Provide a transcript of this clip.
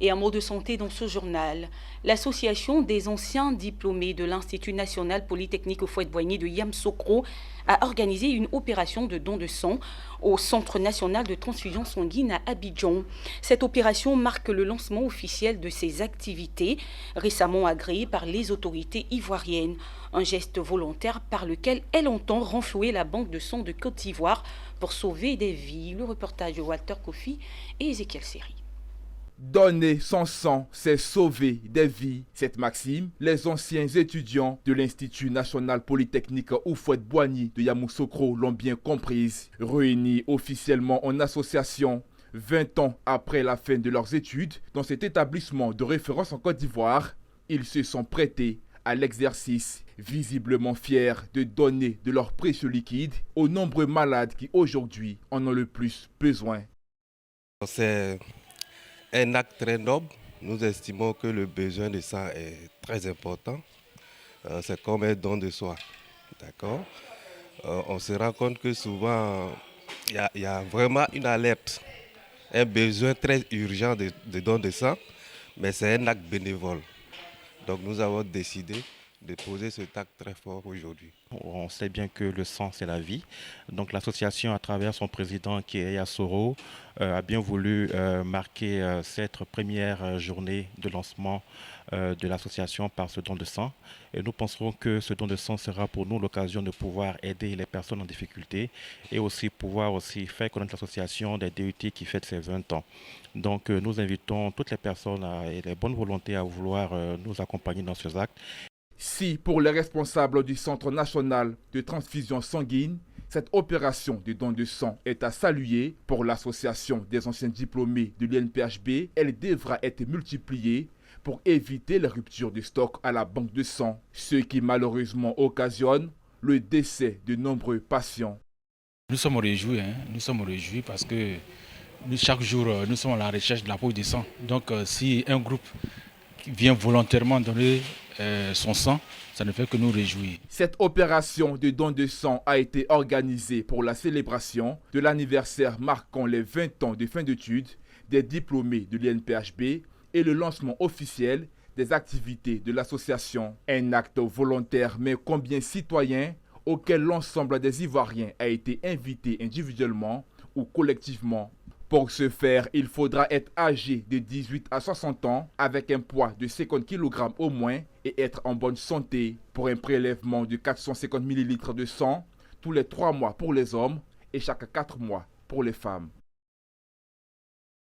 Et un mot de santé dans ce journal. L'Association des anciens diplômés de l'Institut national polytechnique Houphouët-Boigny de Yamoussoukro a organisé une opération de don de sang au Centre national de transfusion sanguine à Abidjan. Cette opération marque le lancement officiel de ces activités, récemment agréées par les autorités ivoiriennes. Un geste volontaire par lequel elle entend renflouer la banque de sang de Côte d'Ivoire pour sauver des vies. Le reportage de Walter Kofi et Ezekiel Seri. Donner son sang, c'est sauver des vies. Cette maxime, les anciens étudiants de l'Institut national polytechnique Houphouët-Boigny de Yamoussoukro l'ont bien comprise. Réunis officiellement en association 20 ans après la fin de leurs études dans cet établissement de référence en Côte d'Ivoire, ils se sont prêtés à l'exercice, visiblement fiers de donner de leur précieux liquide aux nombreux malades qui aujourd'hui en ont le plus besoin. C'est un acte très noble. Nous estimons que le besoin de sang est très important. C'est comme un don de soi. D'accord? On se rend compte que souvent, il y a vraiment une alerte, un besoin très urgent de don de sang, mais c'est un acte bénévole. Donc nous avons décidé de poser cet acte très fort aujourd'hui. On sait bien que le sang, c'est la vie. Donc l'association, à travers son président qui est Yassoro, a bien voulu marquer cette première journée de lancement de l'association par ce don de sang. Et nous penserons que ce don de sang sera pour nous l'occasion de pouvoir aider les personnes en difficulté et aussi pouvoir faire connaître l'association des DUT qui fête ses 20 ans. Donc nous invitons toutes les personnes et les bonnes volontés à vouloir nous accompagner dans ce acte. Si pour les responsables du Centre national de transfusion sanguine, cette opération de don de sang est à saluer, pour l'association des anciens diplômés de l'INPHB, elle devra être multipliée pour éviter les ruptures de stock à la banque de sang, ce qui malheureusement occasionne le décès de nombreux patients. Nous sommes réjouis, parce que chaque jour, nous sommes à la recherche de la poche de sang. Donc si un groupe vient volontairement donner son sang, ça ne fait que nous réjouir. Cette opération de don de sang a été organisée pour la célébration de l'anniversaire marquant les 20 ans de fin d'études des diplômés de l'INPHB et le lancement officiel des activités de l'association. Un acte volontaire mais combien citoyen auquel l'ensemble des Ivoiriens a été invité individuellement ou collectivement. Pour ce faire, il faudra être âgé de 18 à 60 ans avec un poids de 50 kg au moins et être en bonne santé pour un prélèvement de 450 ml de sang tous les 3 mois pour les hommes et chaque 4 mois pour les femmes.